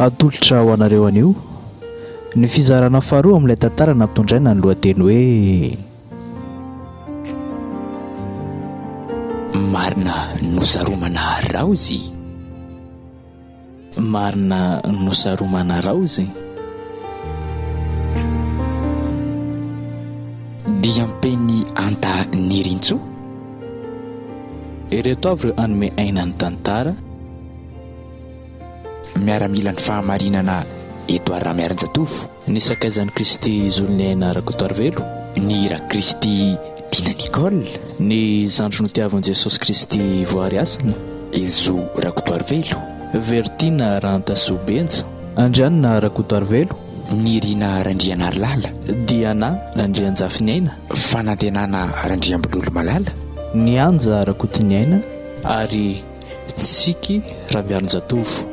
atolotra ho anareo anio ny fizarana faharoa amin'ilay tantara nampitondraina ny lohateny hoe Marina Nosaromana Raoy. Marina Nosaromana Raoy. Diampeny anta nirintso. Ireto avy ireo anome aina ny tantara. Miaramila ny fahamarinana eto ara-miaran-jatofo. Ny sakaizan'i Kristy izolony aina Rakotoarvelo. Ny ra Kristy Dina Nicole. Ny zandry notiavan'i Jesosy Kristy voary asina. Enzo Rakotoarvelo. Vertina Rantasobenja. Andrianina Rakotoarvelo. Ny Rina Randrianary Lala. Diana Randrianjafinaina. Fanantenana Randriambololo Malala. Ny Anja Rakotoniaina ary Tsiky Ramiarin-Jatofo.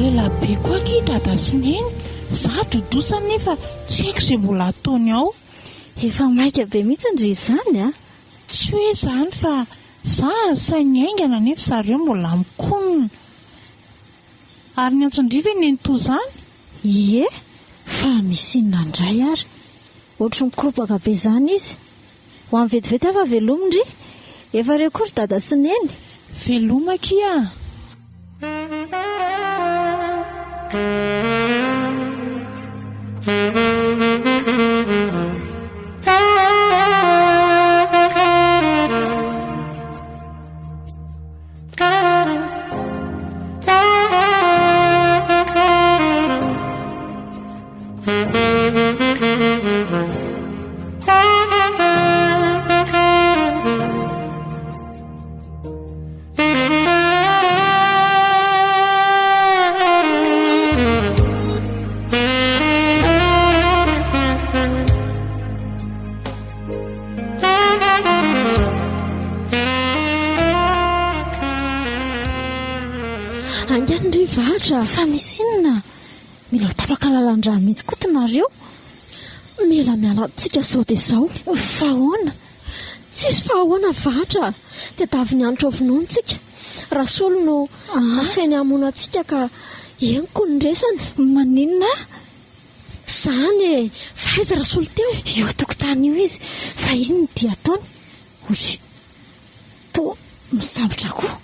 Elabe koa kitata sineny za dodosany nefa tsy haiko izay mbola ataony ao. Efa maika be mihitsy ndry izany a. Tsy hoe izany fa za sainy aingana nefa zareo mbola mikonona ary ny antsondriva ny nto izany. Ie fa misinina indray ary ohatry mikoropaka be izany izy ho amin'ny vetivety afa velomindry efa reo kory dada sineny veloma kia. Anganindry vatra fa misinina mila tapaka lalandra mihitsy kotinareo. Mila miala tsika sao dia sao. Fahoana tsisy fahoana vatra dia davy ny anitra ovinontsika rasolo no asainy hamona antsika ka eniko ny resany. Maninona zany fa aiza rasolo teo io tokotany io izy fa iny ny dia ataony ozy to misambotra koa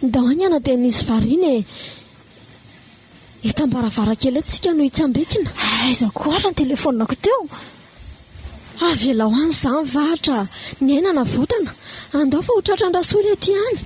ndao ana dia nisy variny etam-baravarakely antsika no hitsambekina. Aiza koa ary ny telefonako teo avy ela ho any izany vatra ny ainana votana andao fa ho tratran-drasolo ety any.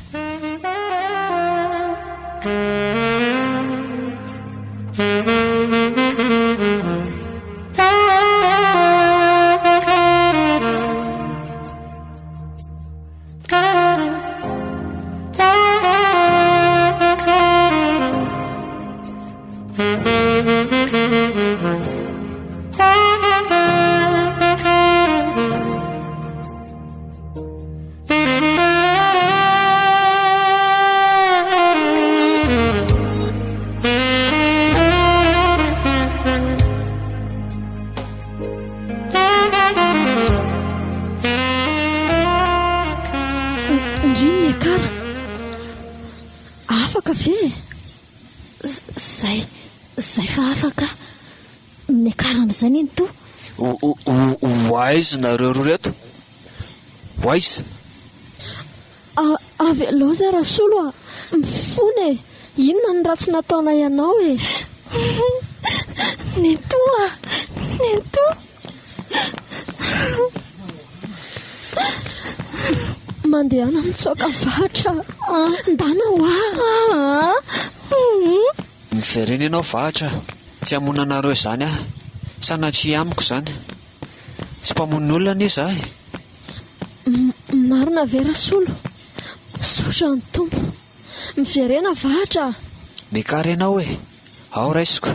Zay fa afaka mikara amin'izay ny to. Hoaiza nareo roa reto? Hoaiza? Avy aloha zay rasolo mifony inona ny ratsy nataona ianao ny to mandehana mitsoaka vatra ndana hoa. Miverena ianao vatra tsy hamonanareo izany sanatria amiko izany. Tsy mpamon'olona anie za e. Marina vera solo. Saotra ny tompo. Miverena vahatra. Mikarenao e. Ao raisiko.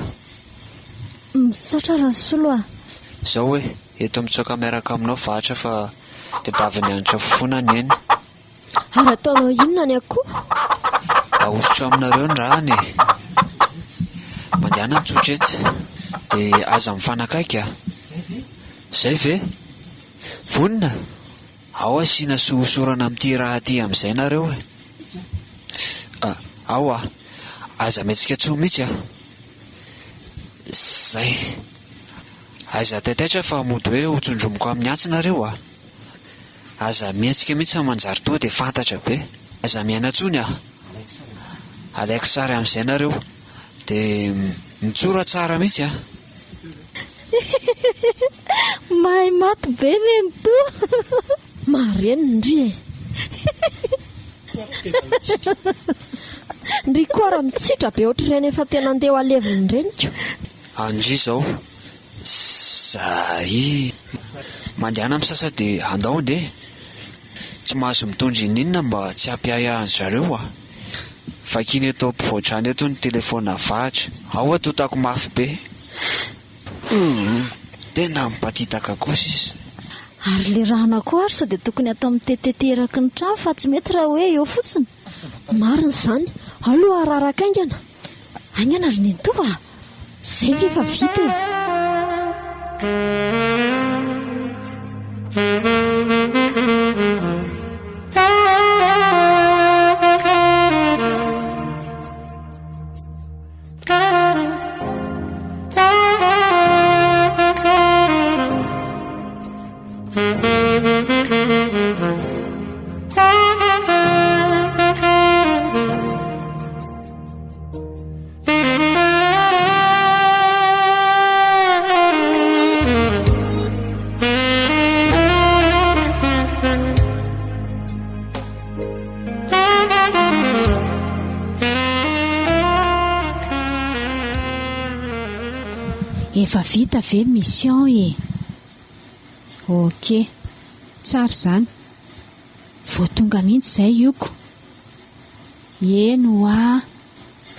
Misaotra raha solo a. Zao hoe eto mitsoaka miaraka aminao vahatra fa tedaviny anitra fofonany eny. Ary ataonao inona ny akoho? Ahositra aminareo ny rahany e. Mandehana mitsotra etsy dia aza mifanakaiky a. Zay ve? Vonina? Ao asiana sohosorana amin'ity raha ty amin'izay nareo e. Ao a. Aza metsika tsoa mihitsy a. Zay. Aza taitaitra fa mody hoe ho tsondromoko amin'ny antsinareo a. Aza mihetsika mihitsy fa manjary toa dia fantatra be. Aza miaina tsony a. Alaiko sary amin'izay nareo dia mitsora tsara mihitsy a. Mahay maty be neny to. Mareny ndry e. Ndry koa raha mitsitra be ohatr'ireny efa tena andeha ho aleviny reniko. Andry zao. Zay. Mandehana amin'ny sasa dia andao nde. Tsy mahazo mitondry inona mba tsy hampiaya an'ny zareo a. Fakiny eto mpivoatrany eto ny telefona vahatra. Ao atotako mafy be. Tena mipatitaka kosa izy. Ary le rahana koa ary sao dia tokony atao mitetiteraky ny trano fa tsy mety raha hoe eo fotsiny. Marina izany. Aloha araraka aingana. Aingana ry neny to a. Zay efa vita e. Efa vita ve mission e? Ok, tsara zany. Vao tonga mihitsy izay ioko. Eno a,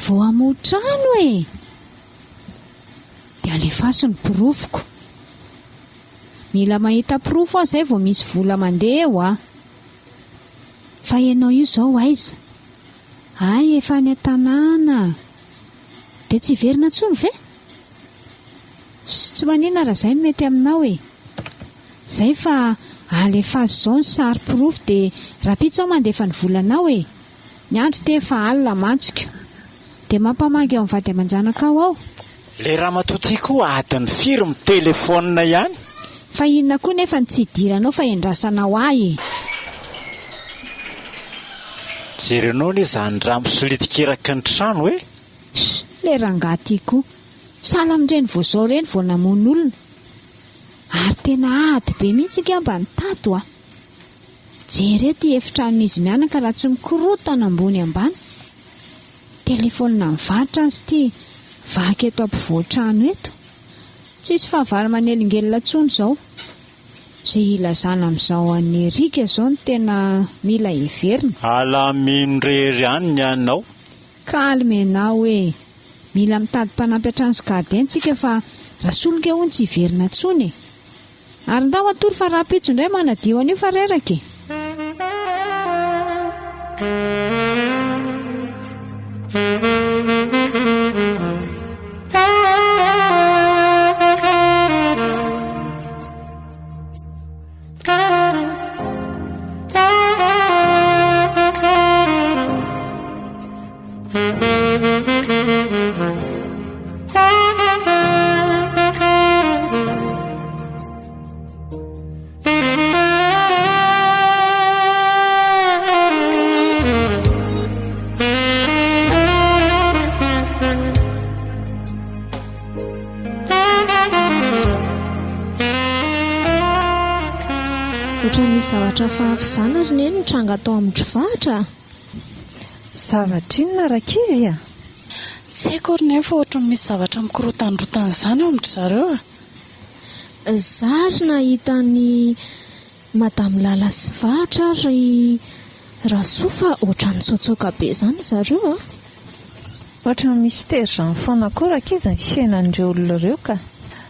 vao hamotrano e. Dia alefaso ny pirofoko. Mila mahita pirofo aho izay vao misy vola mandeha eo a. Fa ianao io izao aiza? Ay, efa any an-tanàna. Dia tsy verina tsony ve? Tsy manina raha izay mety aminao e. Zay fa alefaso izao ny sary pirofo dia rapitsa ao mandefa ny volanao e. Ny andro te efa alina mantsika. Dia mampamangy ao mivady aman-janaka ao. Le raha matoty koa adiny firy my telefona ihany. Fa inona koa nefa ny tsy hidiranao fa endrasanao ahy e. Jerenao le izany raha misolitikeraky ny trano e. Le rangaty koa. Sala amin'ireny vao izao ireny vao namon'olona. Ary tena ady be mihitsy ika mba nitato a. Jereo ty efitran'izy mianaka raha tsy mikorotana ambony ambany. Telefonina mivarotra azy ty. Vaky eto ampivoatrano eto. Tsisy fahavary manelingelina tsony izao. Izay ilazana amin'izao an'ny Erika izao no tena mila heverina. Alamindrery ihany ny anao. Kalme anao e. Mila mitady mpanampy hatrano sy gardientsika fa raha solika hono tsy hiverina tsony. Ary ndao atory fa raha pitso indray manadio an'io fa reraka e. Ohatran'nisy zavatra fahafizana ry neny tranga atao amin'ny trivahatra. Zavatra inona rakizy a? Tsy haiko ry nefa ohatra misy zavatra mikorotanirotana izany ao amin'ny zareo a. Zary nahitany madame Lala sy Vahatra ry Rasoa fa ohatran'ny tsotsoka be izany zareo a. Ohatra ny mystera izany foana koraka izy ny fiainan'ireo olona ireo ka.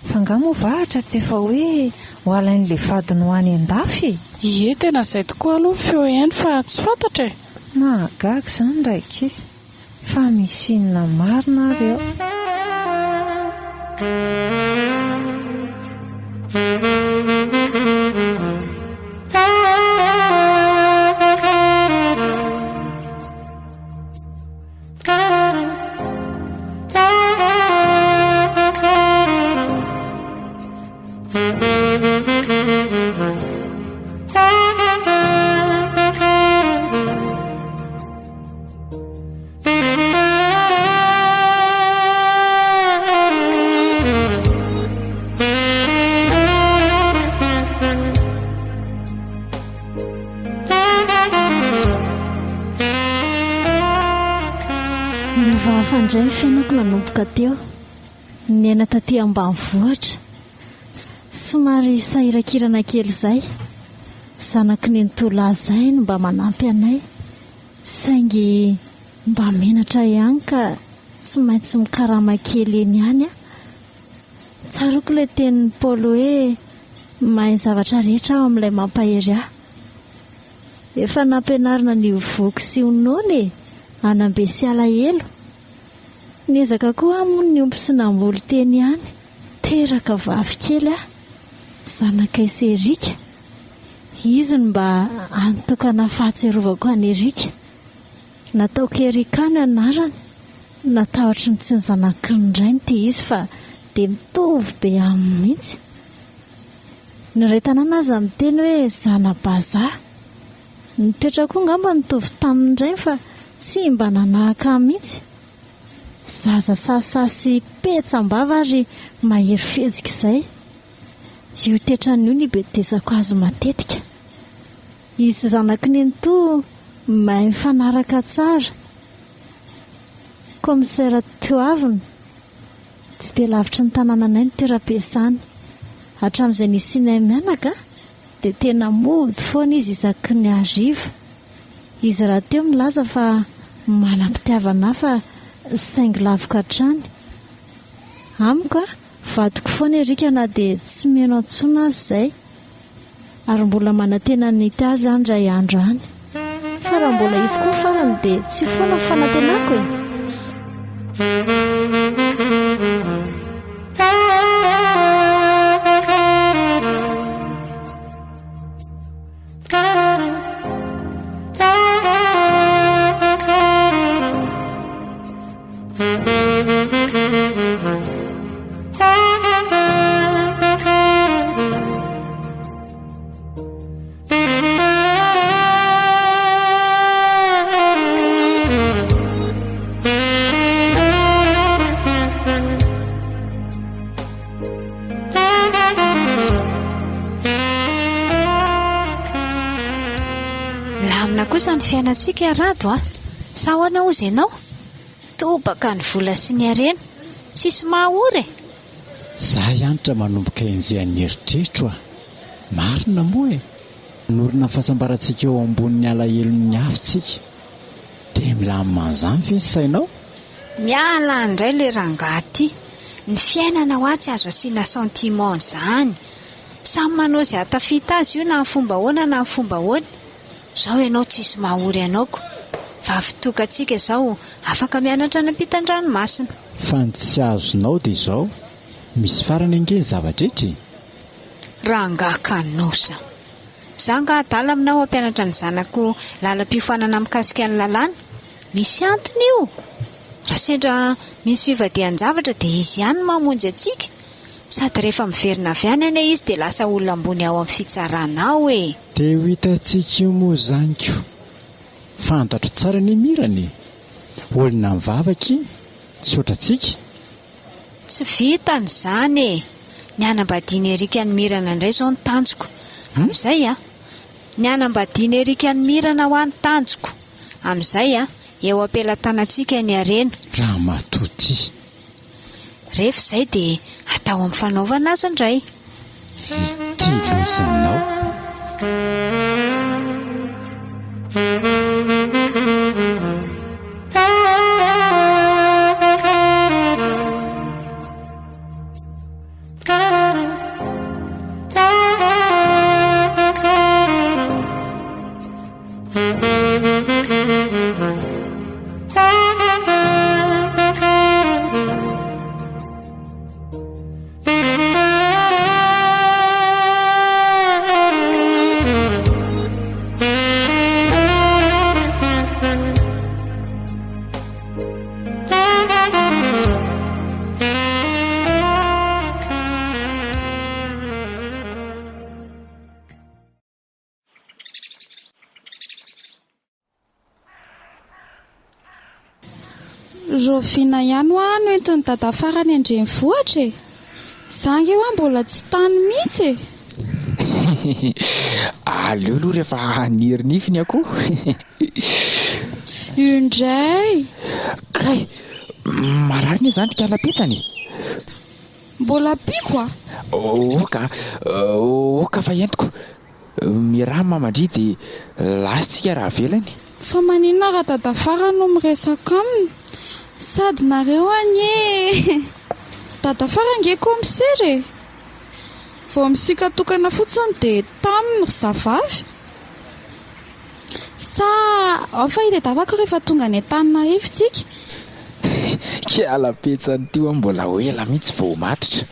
Fa angamo Vahatra tsy efa hoe ho alain'ilay vadiny ho any an-dafy. Ie, tena izay tokoa aloha feo ihany fa tsy fantatra e. Mahagaga izany raika izy. Fa misy inona marina ireo. Indray ny fiainako nanomboka teo niaina taty ambanivohitra somary sahirakirana kely izay zanaky ny nitolazainy mba manampy anay saingy mba menatra ihany ka tsy maintsy mikarama kely eny ihany a. Tsaroko ilay tenin'ny Paul hoe mahay zavatra rehetra ao amin'ilay mampahery ahy. Efa nampianarina ny voky sy onony anambe sy alahelo. Niezaka koa amony ny ompo sy namboly teny ihany teraka vavy kely a zanakay sy Erika. Izy ny mba antokana fahatserovako any Erika. Nataoko Erika ny anarany natahotra ny tsy ny zanak'indrainy ty izy fa dia mitovy be aminy mihitsy. Ny ray tanàna aza miteny hoe zana-bazaha. Ny toetra koa ngamba nitovy tamin'indray fa tsy mba nanahaka mihitsy. Zaza sasasy petsam-bava ary mahery fihetsika izay. Io tetrany io ny betesako azo matetika. Izy zanaky ny to mahay mifanaraka tsara. Komisera Toavina tsy dia lavitra ny tanànanay ny toeram-piasany. Hatramin'izay nisinay mianaka dia tena mody foana izy isaky ny hariva. Izy raha teo milaza fa manam-pitiavana fa saingy lavika hatrany. Amiko vadiko foana Erika na dia tsy meno antsona azy izay. Ary mbola manantena nity azy andray andro any. Fa raha mbola izy koa farany dia tsy foana fanantenako e. Ny fiainantsika rado a sahoana ozy ianao tobaka ny vola sy ny arena tsisy mahaory. Za ianitra manomboka enjehan'ny eritreritro a marina moa e. Norona ny fahasambarantsika eo ambonin'ny alahelon'ny hafintsika dia milamin'izany ve sainao? Miala indray le rangaty. Ny fiainana ho atsy azo asiana sentiment izany. Samy manao izay hatafita azy io na ny fomba hoana na ny fomba hoana. Zao ianao tsisy mahaory ianaoko. Vavitokantsika izao afaka mianatra ny ampitan-dranomasina. Fa ny tsy azonao dia izao misy farany ange zavatra. Rangaka nosa. Za nga adala aminao ampianatra ny zanako lalam-piofanana mikasika ny lalàna. Misy antony io. Raha sendra misy fivadihan-javatra dia izy ihany mamonjy antsika. Sady rehefa miverina avy any ane izy dia lasa olona ambony ao amin'ny fitsaranao e. Dia ho hitantsika io moa izany koa. Fantatro tsara ny mirany. Olona mivavaka tsy ohatratsika. Tsy vitany izany e. Ny anambadiany Erika ny mirana indray izao ny tanjoko. Amin'izay ny anambadiany Erika ny mirana ho an'ny tanjoko. Amin'izay eo ampelantanantsika ny arena. Raha matoty. Rehefa izay dia atao amin'ny fanaovana azy indray. ity lozanao. Rofina ihany ho no entiny dada farany andrenivohitra e. Zangy eo mbola tsy tany mihitsy e. Aleo aloha rehefa nirinifiny akoho. Indray Kay, mararina izany tikalapetsany. mbola piko a. Oka fa entiko. Miraha mamandry dia lasitsika raha velany. Fa maninona raha dada farany no miresaka aminy? Sady nareo anye dada farany ko misery vao misika tokana fotsiny dia taminy ry zavavy. Sa ao fa hitadiavako rehefa tonga ny Antananarivo tsika. Kialapetsany tio mbola ho ela mihitsy vao matotra.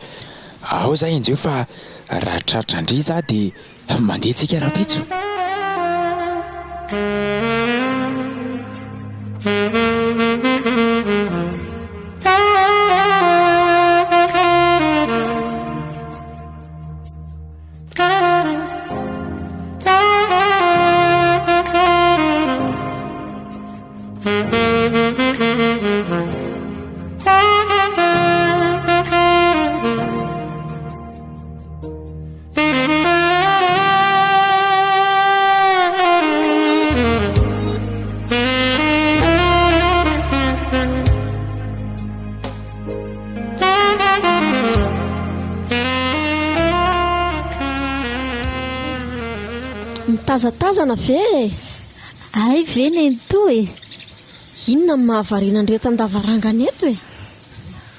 Ao za injeo fa raha tratra andry za dia mandeha tsika rapitso. Mitazatazana ve? Ay ve nentoa e. Inona ny mahavarina andreto an-davarangana eto e?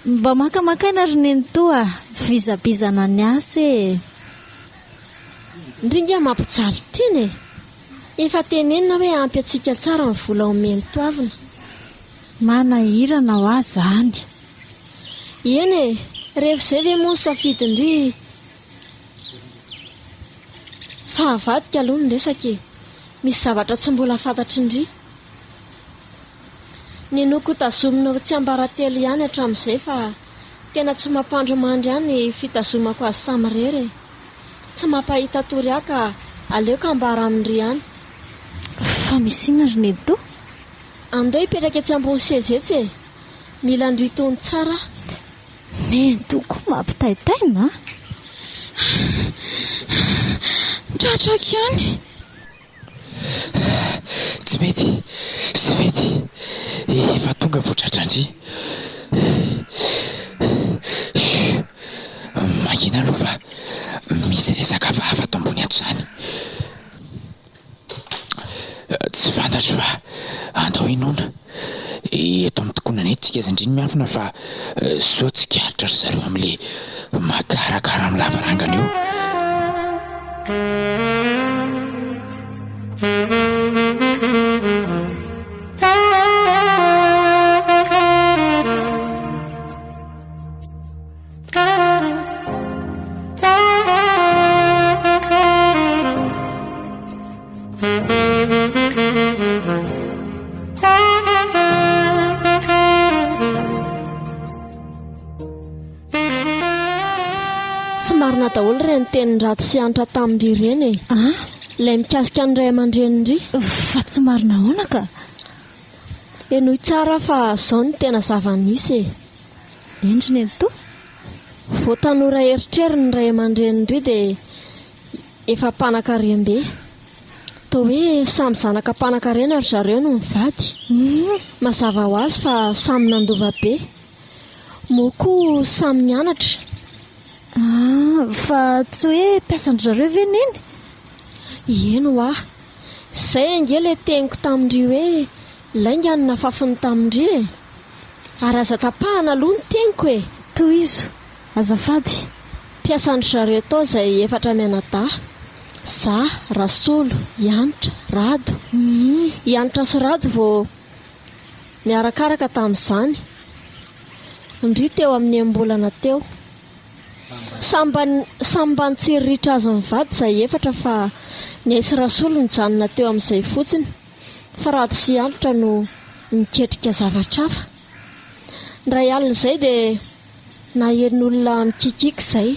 Mba makamakaina ry nentoa vizabizana ny asa e. Ndringa mampijaly teny e. Efa tenenina hoe ampy atsika tsara ny vola omeny toavina. Manahirana ho azy zany. Eny e, rehefa izay ve moa ny safidindry. Fa avadika aloha ny resaka e. Misy zavatra tsy mbola fantatry ndry. Ny noko tazomina tsy ambaratelo ihany hatramin'izay fa tena tsy mampandromandry ihany fitazomako azy samirery. Tsy mampahita tory aka aleoko ambara amindry ihany. Fa misina ry nentoa. Andeo hipetraka etsy ambony sezetsy e. Mila andritony tsara. Nentoa koa mampitaitaina. Tratraka ihany. Tsy mety. Efa tonga voatratrandry. Mahina aloha fa misy resaka hafa ato ambony ato izany. Tsy fantatro fa andao inona. Eto amin'ny tokonana eto tsika zandriny miafina fa sao tsy kiaritra ry zareo amin'ilay makarakara amin'ny lavarangana eo. Tsy marina daholo ireny tenin'ny raty sy anitra tamindry ireny e. Ilay mikasika ny ray aman-drenindry. Fa tsy marina hoana ka. Enoy tsara fa izao ny tena zava-nisy e. Endry nentoa. Vao tanora eritreri ny ray aman-drenindry dia efa mpanan-karem-be. Toa hoe samy zanaka mpanan-karena ry zareo no mivady. Mazava ho azy fa samy nandova be. Moa koa samy nianatra. Fa tsy hoe mpiasandry zareo ve neny? Eno ah, izay angela teniko tamindry hoe lainganina fafiny tamindry ary aza tapahana aloha ny teniko toy izo azafady. Mpiasandry zareo tao izay efatra mianada, za, Rasolo, Ianitra, Rado. Ianitra sy Rado vao miarakaraka tamin'izany, ndry teo amin'ny ambolana teo. Samba nitsiriritra azo mivady izay efatra fa ny aisy Rasolo nijanona teo amin'izay fotsiny, fa Rado sy Ianitra no miketrika zavatra hafa. Ndray alina izay dia nahelin'olona mikikika izay,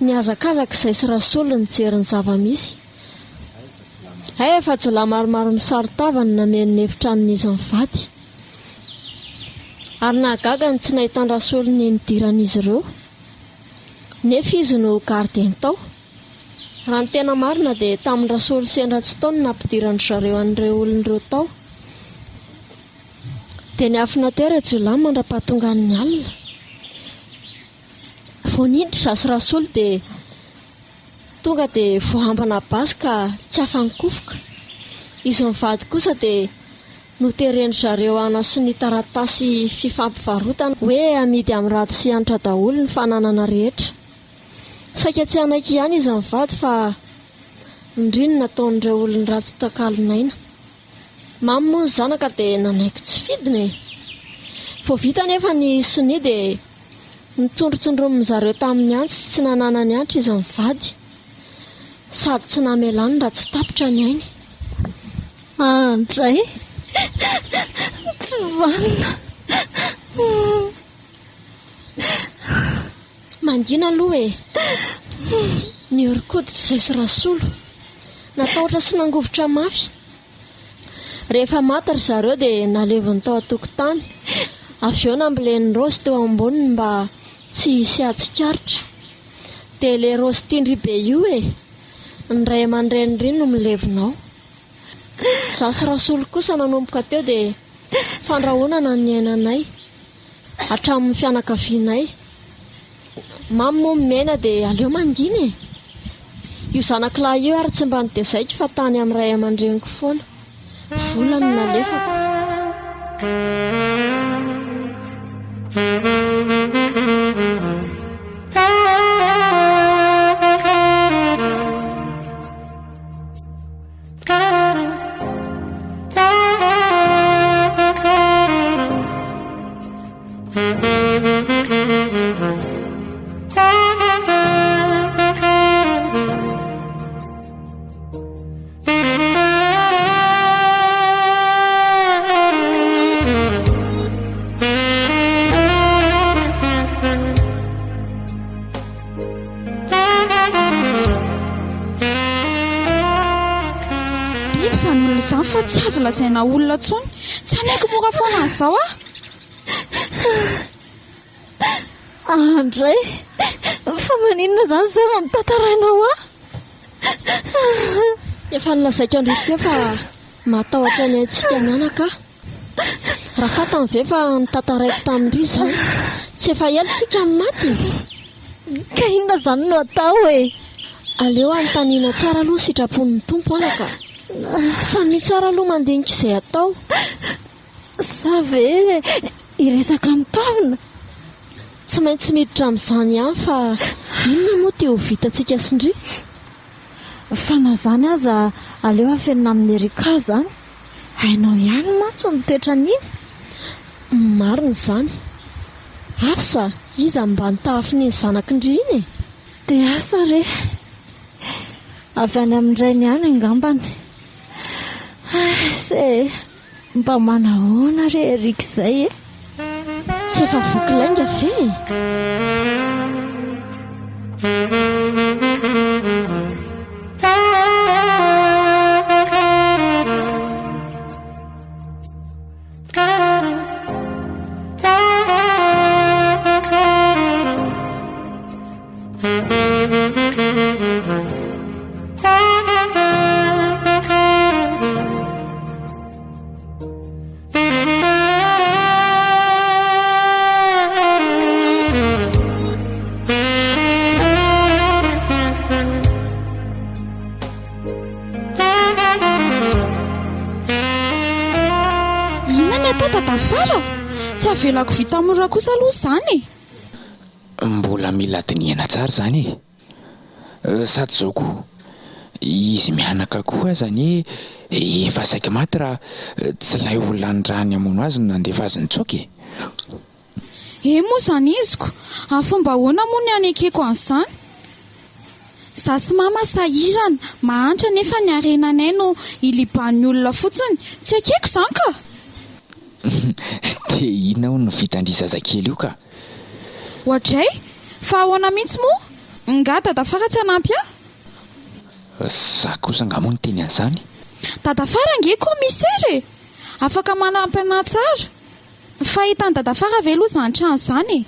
ny azakazaka izay sy Rasolo nijery ny zava-misy. Efa jola maromaro misaritavana namen'ny efitranin'izy mivady, ary nahagaga ny tsy nahitany Rasolo ny nidiran'izy ireo, nefa izy no gardien tao. Raha ny tena marina dia tamin'ny Rasolo sendra tsy taony nampidiran'ny zareo an'ireo olon'ireo tao, dia niafina teo Rejolay mandra-pahatonga ny alina. Voanindry sy Rasolo dia tonga dia voahambana basy ka tsy afa-nikofoka. Izy mivady kosa dia noteren'ny zareo anaso ny taratasy fifampivarotana hoe amidy amin'ny Rado sy Ianitra daholo ny fananana rehetra. Saika tsy anaiky ihany izy mivady fa indriny nataon'ireo olona ratsy takalonaina. Mamy moa ny zanaka dia nanaiky tsy fidiny. Vao vita nefa ny sonia dia nitsondrotsondromin'ny zareo tamin'ny antsy tsy nanana ny antra izy mivady, sady tsy namelany raha tsy tapitra ny ainy. Andray tsy vanina. Mangina aloha ny orikoditra izay sy Rasolo natahotra sy nangovotra mafy. Rehefa maty ry zareo dia nalevony tao an-tokotany, avy eo nambolen'ny raozy teo amboniny mba tsy hisy atsikaritra. Dia ilay raozy tindry be io ny ray aman-dreniny no milevonao. Za sy Rasolo kosa nanomboka teo dia fandrahonana ny ainanay hatramin'ny fianakavianay. Mamy moa miaina dia aleo mangina io zanakilahy io ary tsy mba nidezaiko fa tany amin'ny ray aman-dreniko foana. Volany nalefako. Fa tsy azo lazaina olona tsony, tsy anaiko mora foana an'izao Andray, fa maninona zany zao manotantarainao Efa nilazaiko andrito fa matahotra ny antsika mianaka. Raha fatany ve fa nitantaraiko tamindry izany, tsy efa ela sika ny maty. Ka inona zany no atao Aleo anontaniana tsara aloha sitrapon'ny tompo anaka. Samy tsara aloha mandinika izay atao. Sa ve iresaka mitoavina? Tsy maintsy miditra amin'izany ihany fa inona moa teo vitantsika sindry? Fa na zany aza aleo afenina amin'ny erika zany. Hainao ihany mantsy ny toetra n'iny. Marina izany. Asa iza mba nitahafiny ny zanakindry iny dia asa re avy any amin'indray ny any angambany. Se mba manahoana re erika izay tsy efa voky lainga ve? avelako vita mora kosa aloha izany mbola mila diniana tsara izany sady zao koa izy mianaka koa zany efa saika maty raha tsy lay olona ndrany amono azy no nandefa azy nitsoky moa izany iziko afomba ahoana moa ny anekeko an'izany za sy mama sahirana mahantra nefa ny arenanay no iliban'ny olona fotsiny tsy akeko izany ka dia inona ho ny vitandry zazakely io ka ohatray fa ahoana mihitsy moa nga dadafara tsy hanampy za kosa nga moa ny teny an'izany dadafara nge komisera afaka manampy anahy tsara fahitany dadafara ve aloha izany trano izany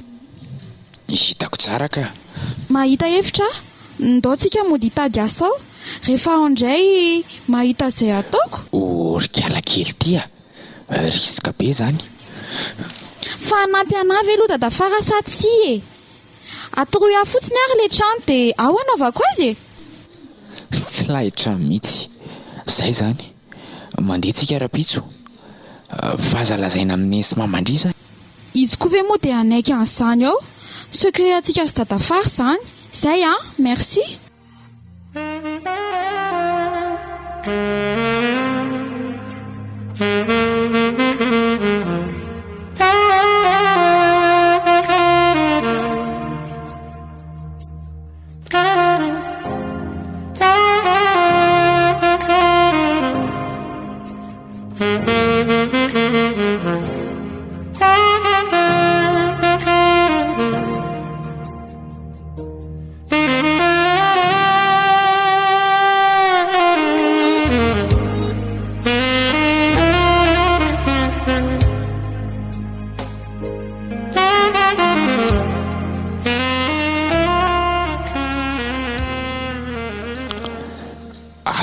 hitako tsara ka mahita hevitra ndaontsika mody hitady asao rehefa andray mahita izay ataoko rikala kely tya risika be zany fa hanampy anahy ve aloha dadafara sa tsy atoroy ahy fotsiny ary le trano dia ao anaovako azy tsy lahitra mihitsy zay zany mandehantsika rapitso fahazalazaina amin'ny sy mamandry zany izy koa ve moa dia anaiky an'izany ao secret antsika sy dadafara izany zay merci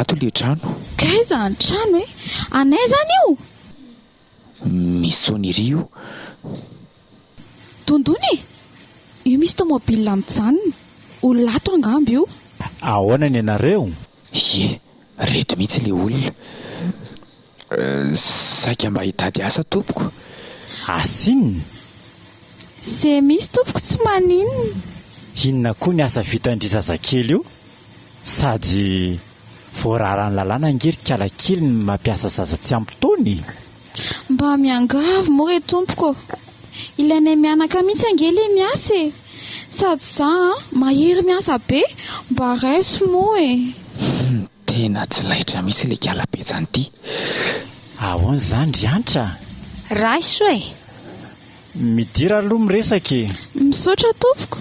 ato le trano kaiza ny trano anay zany io misy sonnerie io tondony io misy tomobile mijanona ololato angamby io ahoana ny anareo reto mihitsy le olona saika mba hitady asa tompoko asinina zay misy tompoko tsy maninona inona koa ny asa vitandry zazakely io sady voararany lalàna ngerikala kely ny mampiasa zaza tsy ampy-taony mba miangavo moa re tompoko ilainay mianaka mihitsy angely miasa sady za mahery miasa be mba raiso moa tena tsy lahitra mihitsy le kalapetsany ity ahoana zany ry antra raiso midira aloha miresaka misaotra tompoko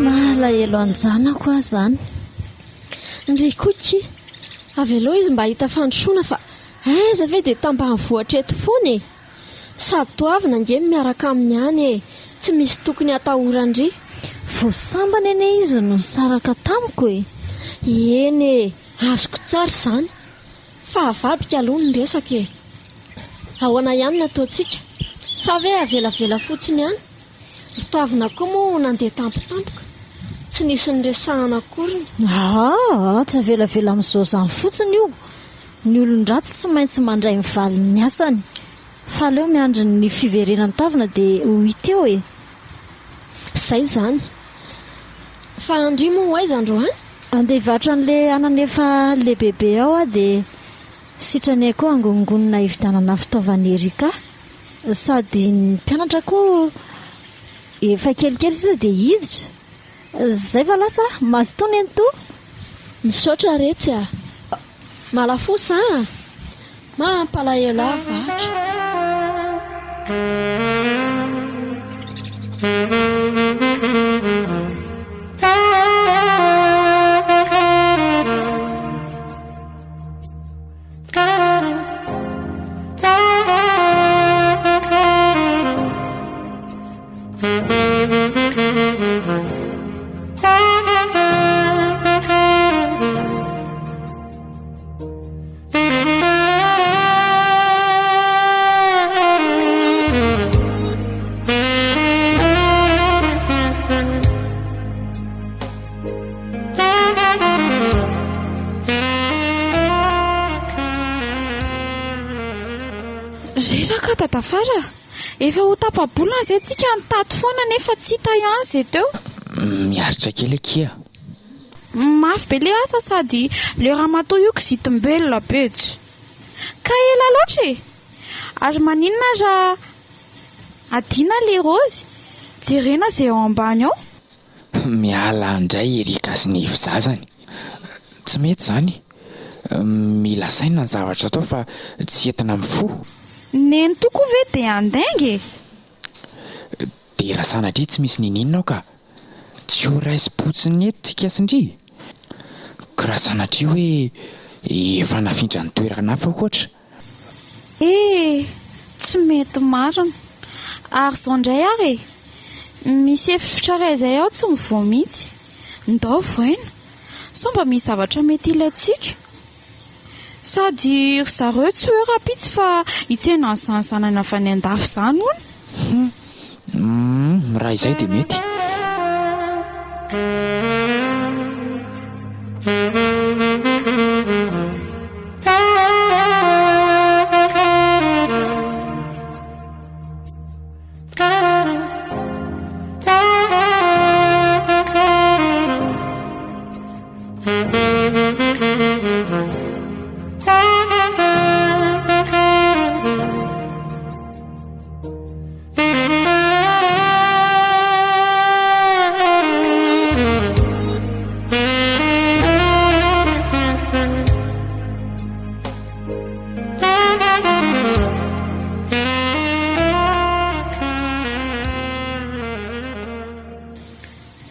mahalaelo anjanako aho zany ndry koky avy aloha izy mba hita fandrosoana fa aiza ve dia tambany vohatra eto foana sady toavina nge miaraka amin'ny any tsy misy tokony atahorandry voasambana ene izy no saraka tamiko eny azoko tsara izany fa avadika aloha ny resaka ahoana ihany nataontsika sa ve avelavela fotsiny ihany toavina koa moa nandeha tampotampoka tsy nisy nyresahana akoriny tsy avelavela amin'izao zany fotsiny io ny olon-dratsy tsy maintsy mandray mivaliny asany fa leo miandry ny fiverenany tavina dia ho hiteo zay zany fa andry moa aiza andro andeha hivatra n'le ananefa le bebe ao dia sitranay koa angongonina hividanana fitaovana erika sady ny mpianatra koa efa kelikely izy dia hiditra zay va lasa mazotony ento misaotra retsy malafosa mampalahelo avatra Zeraka tatafara efa ho tapabolana izay atsika nitato foana nefa tsy hita ihany izay teo. Miaritra kely akia. Mafy be le asa sady le raha matoa io kizitombelona betsy ka ela loatra e. Ary maninona raha adina le rozy jerena izay ao ambany ao. Miala indray erika sy ny evizazany. Tsy mety zany. Mila saina ny zavatra atao fa tsy entina mifo. Neny toko ve dia andaingy e. Dia raha sanatria tsy misy nininona ao ka tsy ho raisy-potsiny eto tsika sindry. Ka raha sanatria hoe efa nafindra ny toerana hafa ohatra. Tsy mety marina. Ary izao indray ary misy efitra iray izay ao tsy mivoa mihitsy. Ndao voaina sao mba misy zavatra mety ilaintsika. Sady zareo tsy hoe rapitsy fa hitsena ny zanany avy any an-dafy izany hono. Raha izay dia mety.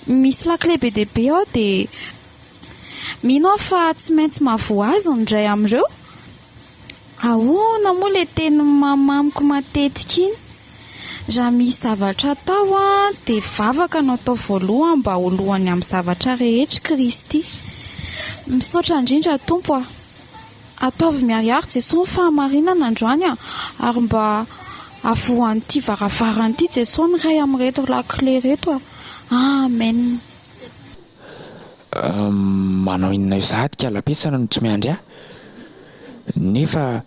Misy lakile be dia be ao dia mino aho fa tsy maintsy mahavoazy indray amin'ireo. Ahoana moa ilay teny mamamiko matetika iny. Raha misy zavatra atao dia vavaka no atao voalohany mba ho lohany amin'ny zavatra rehetra Kristy. Misaotra indrindra tompo ataovy miariary Jesosy ny fahamarinana androany ary mba avohan'ity varavaran'ity Jesosy ny ray amin'ireto lakile reto. Amen. Manao inona io sahady kalapesana no tsy miandry ahy. Nefa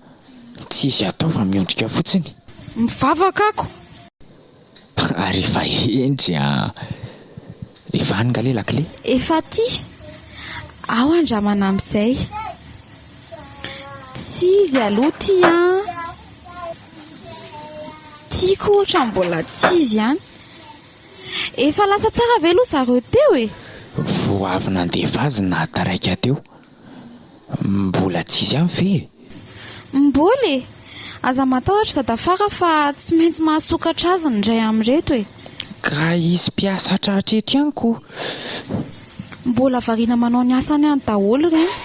tsy izy atao fa miondrika fotsiny. Mivavaka ako. Ary efa endry efa anga le lakile. Efa ty ao andramana amin'izay. Tsy izy aloha ty tiako ohatra mbola tsy izy ihany. Efa lasa tsara ve aloha zareo teo e. Vao avy nandefa azy na taraika teo. Mbola tsy izy ihany ve? Mbola e. Aza matahotra zadafara fa tsy maintsy mahasokatra azy indray amin'ireto e. Ka izy mpiasa hatreto ihany koa. Mbola variana manao ny asany ihany daholo ireny.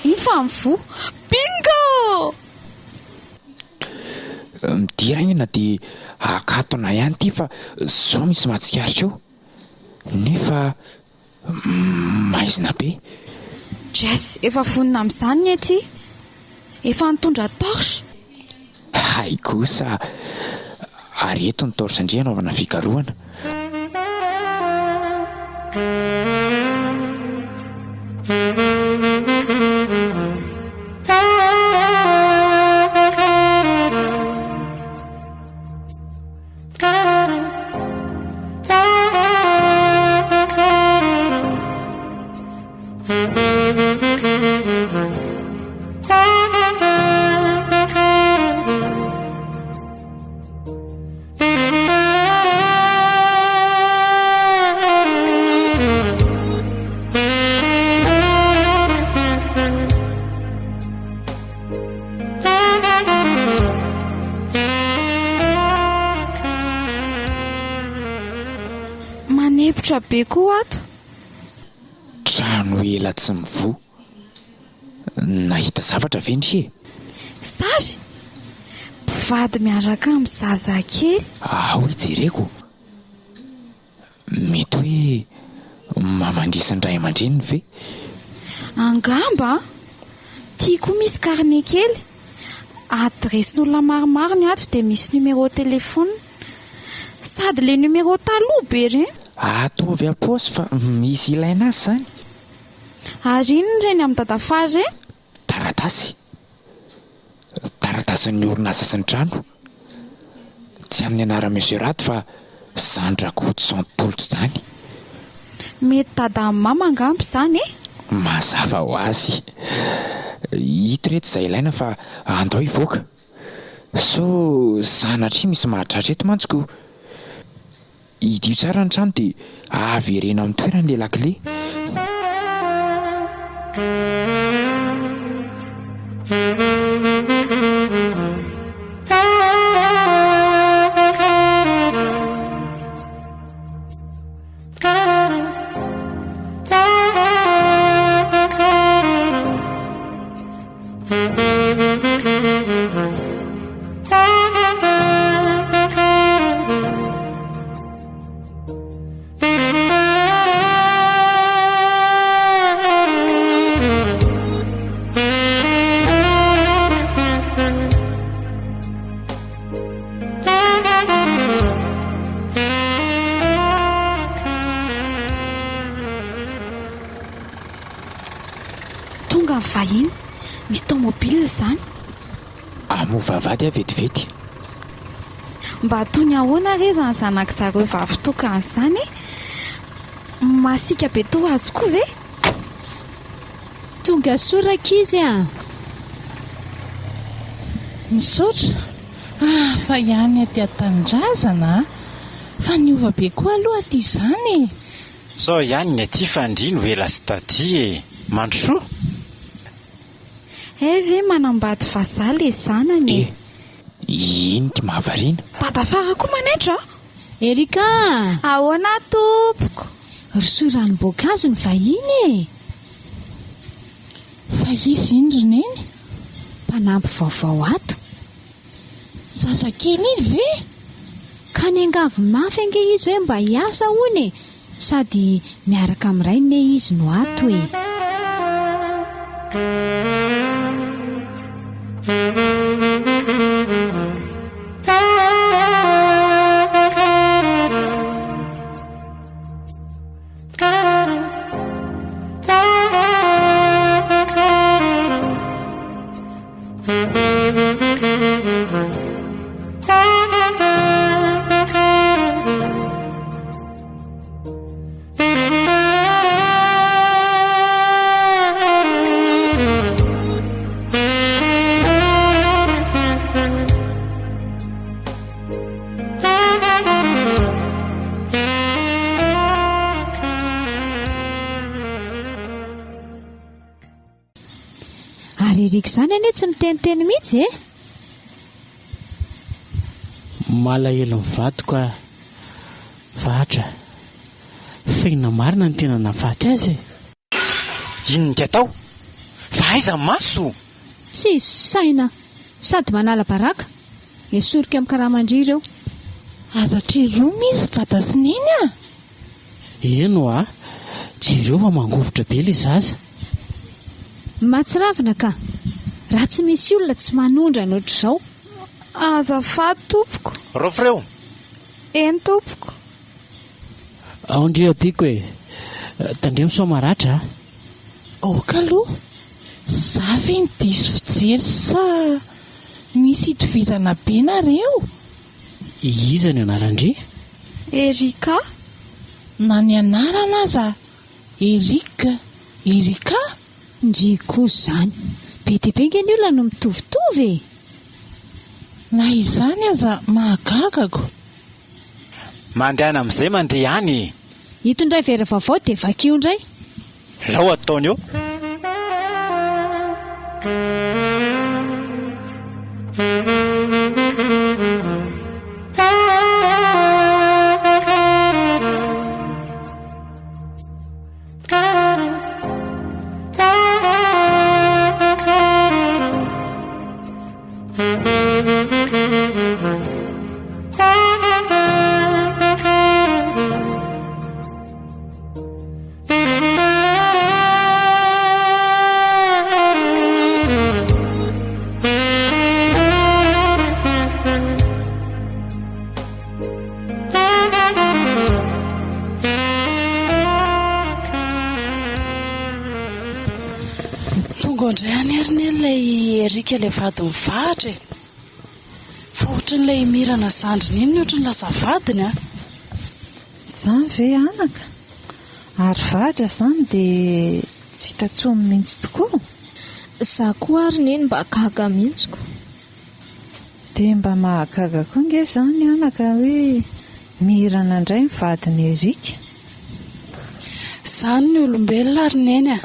Iny fa mivoa. Bingo! Midirana dia akatona ihany ty fa zao misy mahatsikaritra eo. Nefa maizina be. Jes, efa vonina amin'izany ny ety. Efa nitondra torche. Hay kosa. Ary eto ny torche indray anaovana fikarohana. Ripotra be koa ato. Trano ela tsy mivoa. Nahita zavatra vendry e? Sary mpivady miaraka amin'ny zazakely. Ao jereko. Mety hoe mamandrisiny ray aman-dreniny ve? Angamba tiako misy karne kely. Adresin'olona maromaro ny ato dia misy numéro téléphone. Sady le numéro taloha be reny. Ataovy aposy fa misy ilaina azy zany. Ary inony reny amin'ny dadafary reny? Taratasy. Taratasin'ny orinasa sy ny trano. Tsy amin'ny anara-mesurato fa zandrako tsy tolotry zany. Mety dada amin'ny mama angamba izany e? Mazava ho azy. Hito reto izay ilaina fa andao hivoaka. So sanatria misy mahatratra eto mantsiko. Idio tsara ny trano dia avy herena amin'ny toerany le lakile. Tonga ny vahiny, misy tomobile izany. Amovavady a vetivety. Mba atony ahoana re zany zanaka zareo vavy tokana izany e? Masika be to azy koa ve? Tonga soraka izy a. Misaotra. Fa ihany aty an-tanindrazana. Fa niova be koa aloha aty izany. Sao ihany ny aty fandrino ela sy taty e. Mandrosoa. Ve manambady vazaha le zanany. Ino ty mahavariana? Dadafara koa manaitra. Erika, ahoana tompoko? rosoa ranom-boankazo ny vahiny e. Fa izy iny roneny? Mpanampy vaovao ato. Zazakely iny ve? Ka ny angavy mafy ange izy hoe mba hiasa hono e. Sady miaraka amin'iray ne izy no ato e. Ary Erika izany anie tsy miteniteny mihitsy e. Malahelo mivady ka vahatra. Fehina marina ny tena nafaty azy. Inony ty atao? Fa aiza maso? Tsy saina. Sady manala baraka. Esorika amin'ny karamandry ireo. Azatry roa izy vadasineny a. Eno a. Jereo fa mangovotra be le zaza. Matsiravina ka. Raha tsy misy olona tsy manondra nohatr'izao. Azafady tompoko. Rofreo. Eny tompoko. Ao ndreo abiko e. Tandremo somaratra. Oka aloha. Zavy ny diso fijery sa misy itovizana be nareo? Iza ny anarandry? Erika. Na ny anarana aza. Erika. Ndriko zany. Be dia be nge ny olona no mitovitovy e. Na izany aza mahagagako. Mandehana amin'izay mandeha ihany. Hitondray vera vaovao dia vakio indray. Lao ataony eo. indray anyariny ilay erika ilay vady mivahatra fa ohatran'ilay mirana zandriny iny ohatran'ny lasa vadiny a. Izany ve anaka ary vahatra izany dia tsy hitantsony mihitsy tokoa. Za koa ary neny mba gaga mihitsiko. Dia mba mahagaga koa nge izany anaka hoe mirana indray ny vadiny erika. Izany ny olombelona ary neny a,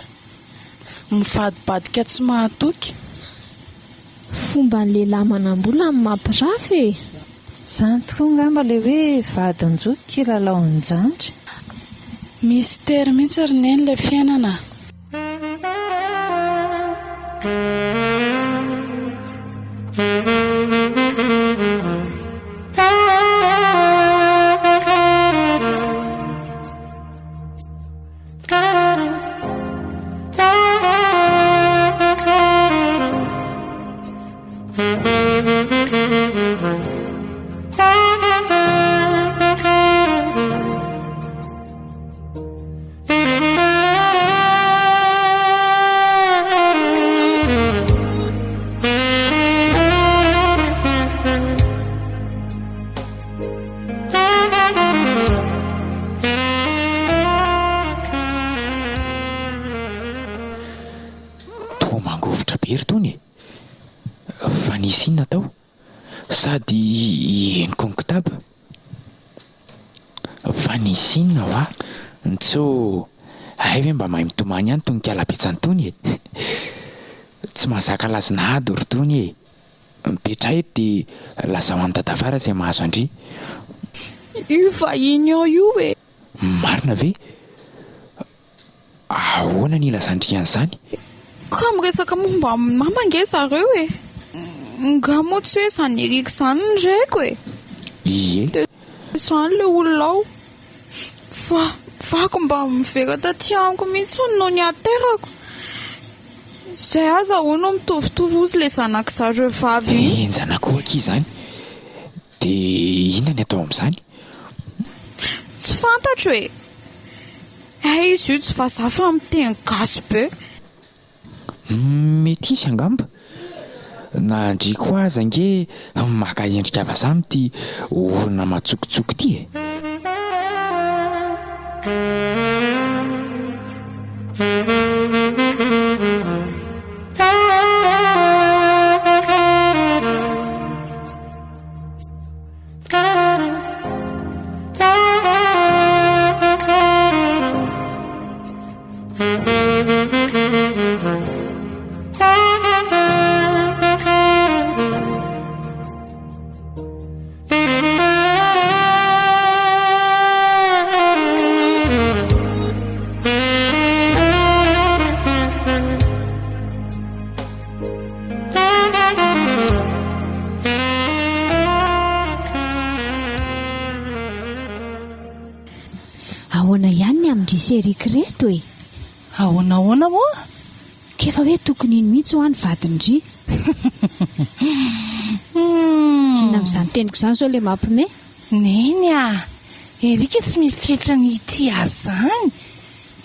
mivadibadika tsy mahatoky. Fomba ny lehilahy manam-bola amin'ny mampirafy e. Izany tokoa ngamba ilay hoe vadin-joky kilalaon-jandry. Mystère mihitsy ary neny ilay fiainana. Mangovotra be ry tony fa nisy inona tao sady henoko ny kitaba fa nisy inona hoa ntso ay ve mba mahay mitomany ihany tony kalapetsany tony e. Tsy mahazaka lazinahady ry tony e, mipetra eto dia lasa ho an'ny dadafara izay mahazo andry. Io vahiny ao io e. Marina ve? Ahoana ny ilazandrian'izany? Ka miresaka momba mama nge zareo e. Nga moa tsy hoe izany erika izany ny raiko e. Ie. Izany ilay olona ao. Fa vako mba mivera taty amiko mihitsy no ny aterako. Izay aza ahoana mitovitovy ozy ilay zanaka zareo vavy. Enjanako aky izany. Dia inona ny atao amin'izany? Tsy fantatro e. Izy io tsy vazaha fa miteny gasy be. Mety isy angamba na andriko aza nge maka endrika avazany ty orona matsokotsoky ty e. Ahoana ihany ny amindrisy erika reto e. Ahoana moa? Kefa hoe tokony iny mihitsy ho an'ny vadindry. Ina amin'izany teniko izany sao ilay mampime. Neny a, erika tsy mieritreritra ny ity azy izany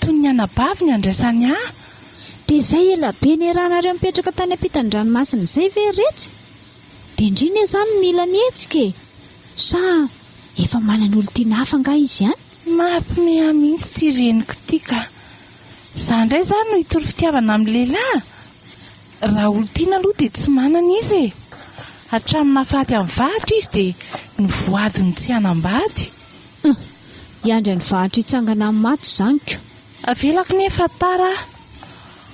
toy ny anabavy ny andraisany ahy. Dia izay ela be ny rahanareo mipetraka tany ampitan-dranomasina izay ve retsy? Dia indrindra izany mila mihetsika e. Sa efa manan'olo tiana hafa nga izy ihany? Mampime mihitsy ty reniko ty ka. Za indray izany no hitory fitiavana amin'ny lehilahy. Raha olo tiana aloha dia tsy manana izy e. Hatramin'ny nahafaty amin'ny vahatra izy dia ny voadiny tsy hanambady. Iandra ny vahatra hitsangana amin'ny maty izany ko. Avelako nefa tara.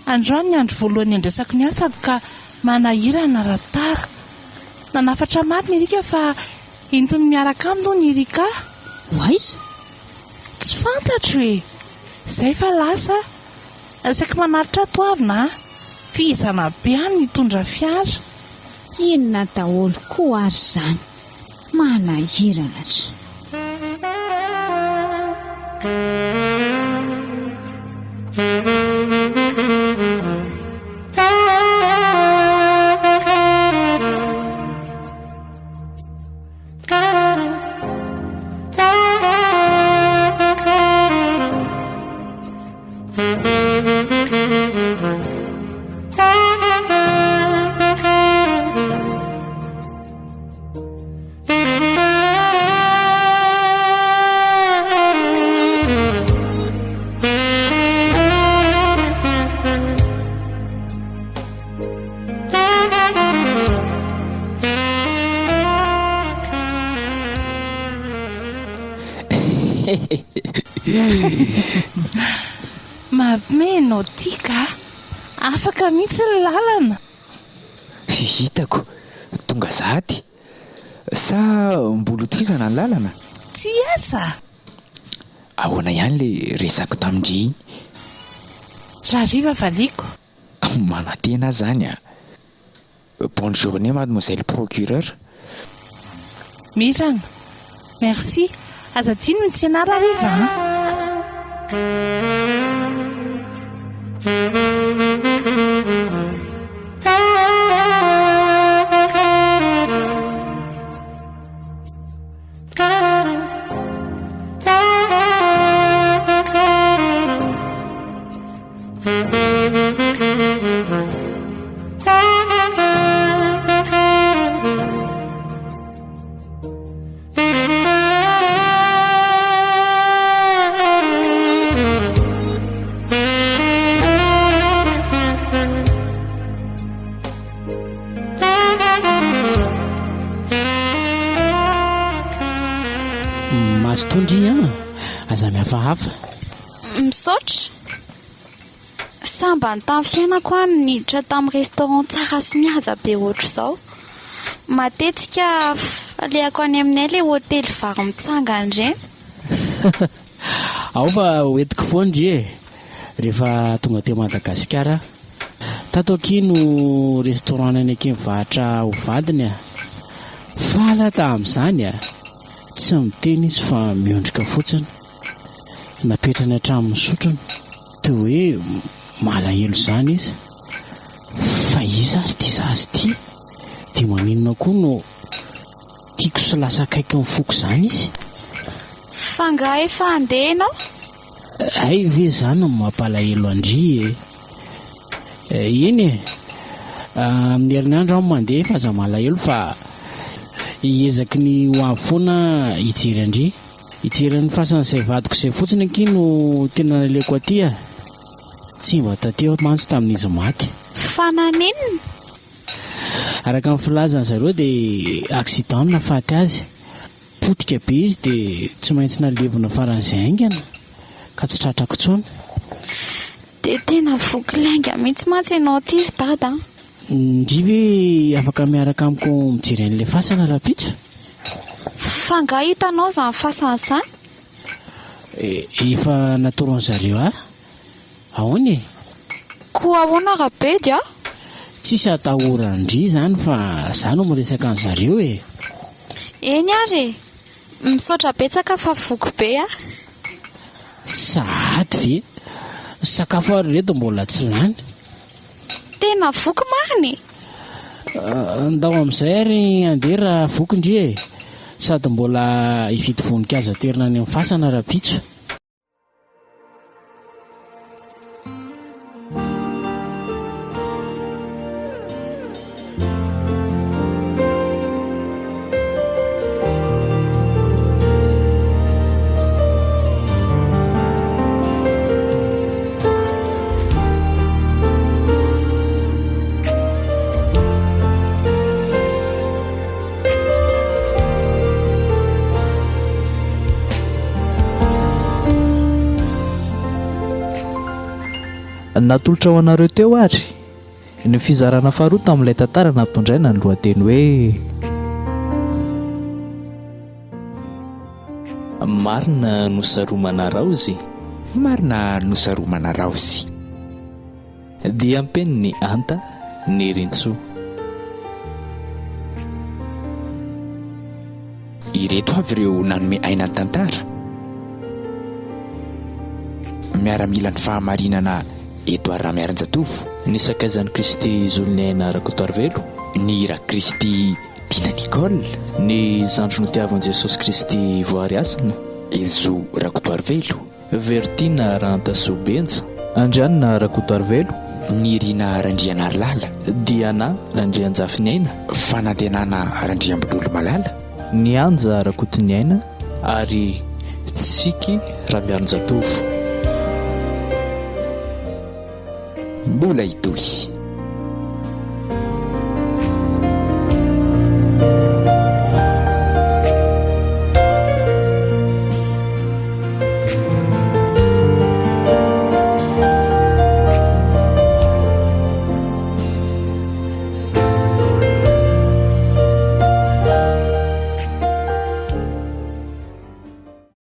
Androany ny andro voalohany andresako ny asa ka manahirana ratara. Nanafatra maty ny erika fa entiny miaraka aminy ny erika. Waiza? Tsy fantatro e. Izay fa lasa saika manaritra toavina fizana be any mitondra fiara. Inona daholo koa ary izany? Manahirana tsy. mampimenao tika afaka mihitsy ny lalana. Hitako tonga zady sa mbola toizana ny lalana. Tsy asa ahoana ihany le resako tamindre iny. raha riva valiko manantena zany a. Bonne journée mademoiselle procureur. Mirana merci azadino ny tsy anara riva tondry aza mihafahafa misaotra samba ny tamin'ny fiainako any niditra tamin'ny restaurant tsara sy mihaja be ohatr' izao. Matetika alehako any aminay ilay hotely vary mitsangana ireny. ao fa hoentiko foandry rehefa tonga teo Madagasikara tato akino restaurant any aky mivahatra ho vadiny fa la tamin'izany tsy miteny izy fa miondrika fotsiny napetrany hatramin'ny sotrony teo hoe malahelo izany izy fa izy ary ty zazy ty dia maninona koa no tiako sy lasa akaiky mifoko izany izy. Fa nga efa andeha ianao? Ay ve zany no mampalahelo andry eny amin'ny herinandro aho mandeha fa za malahelo fa iezaky ny hoavy foana hijery andry hijery ny fasan'izay vadiko izay fotsiny aky no tena naleko aty tsy mba tateo mantsy tamin'izy maty. Fa naninona? Araka ny filazany zareo dia accident nafaty azy potika be izy dia tsy maintsy nalevona faran'izay aingana ka tsy tratrako tsony. Dia tena voky lainga mihitsy mantsy ianao ty ry dada. Ndry ve afaka miaraka amiko mijery an'ilay fasana rapitso? Fa nga hitanao izany fasana izany? Efa natoron zareo ahoana koa ahoana rabedy tsisy atahorandry zany fa za no miresaka an zareo eny ary misaotra betsaka fa voky be sady ve sakafo ary reto mbola tsy lany. Tena voky mariny ndao amin'izay ary andeha raha voky ndry sady mbola hividy voninkazo aterina any amin'ny fasana rapitso. Natolotra ho anareo teo ary ny fizarana faharoa tamin'ilay tantara nampitondraina ny lohateny hoe Marina Nosaromana Raoy. Marina Nosaromana Raoy. Dia ampeniny anta ny rintso. Ireto avy ireo nanome aina ny tantara miaramila ny fahamarinana eto ary miaran-jatovo ny sakaizan'i Kristy zolony aina Rakotoarivelo, ny ra Kristy Tina Nicole, ny zandro notiavan'i Jesosy Kristy voary asina Ezo Rakotoarivelo, Vertina Rantasobenja, Andrianina Rakotoarivelo, ny Rina Randrianarlala, Diana Randrianjafinaina, Fanantenana Randriambololo Malala, ny Anja Rakotoniaina ary Tsiky Ramiaron-Jatovo. Mbola hitohy